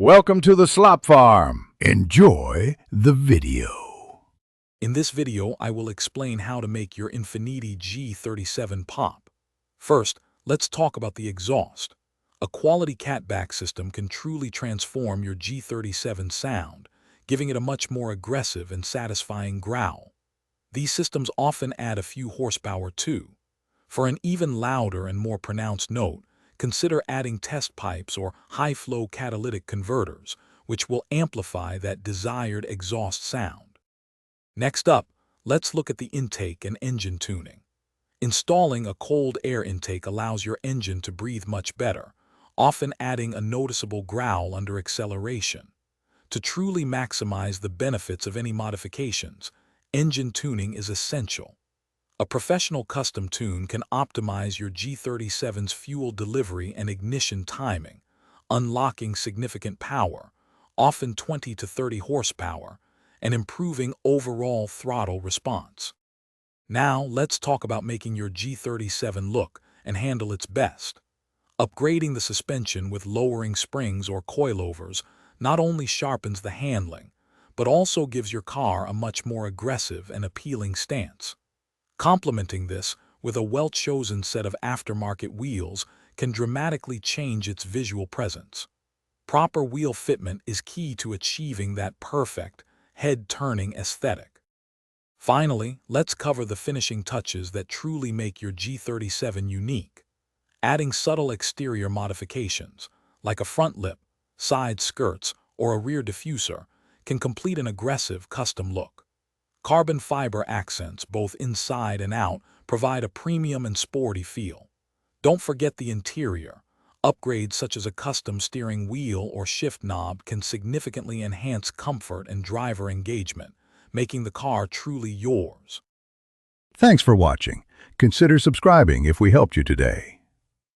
Welcome to the Slop Farm. Enjoy the video. In this video, I will explain how to make your Infiniti G37 pop. First, let's talk about the exhaust. A quality catback system can truly transform your G37 sound, giving it a much more aggressive and satisfying growl. These systems often add a few horsepower too. For an even louder and more pronounced note, consider adding test pipes or high-flow catalytic converters, which will amplify that desired exhaust sound. Next up, let's look at the intake and engine tuning. Installing a cold air intake allows your engine to breathe much better, often adding a noticeable growl under acceleration. To truly maximize the benefits of any modifications, engine tuning is essential. A professional custom tune can optimize your G37's fuel delivery and ignition timing, unlocking significant power, often 20 to 30 horsepower, and improving overall throttle response. Now, let's talk about making your G37 look and handle its best. Upgrading the suspension with lowering springs or coilovers not only sharpens the handling, but also gives your car a much more aggressive and appealing stance. Complementing this with a well-chosen set of aftermarket wheels can dramatically change its visual presence. Proper wheel fitment is key to achieving that perfect, head-turning aesthetic. Finally, let's cover the finishing touches that truly make your G37 unique. Adding subtle exterior modifications, like a front lip, side skirts, or a rear diffuser, can complete an aggressive custom look. Carbon fiber accents, both inside and out, provide a premium and sporty feel. Don't forget the interior. Upgrades such as a custom steering wheel or shift knob can significantly enhance comfort and driver engagement, making the car truly yours. Thanks for watching. Consider subscribing if we helped you today.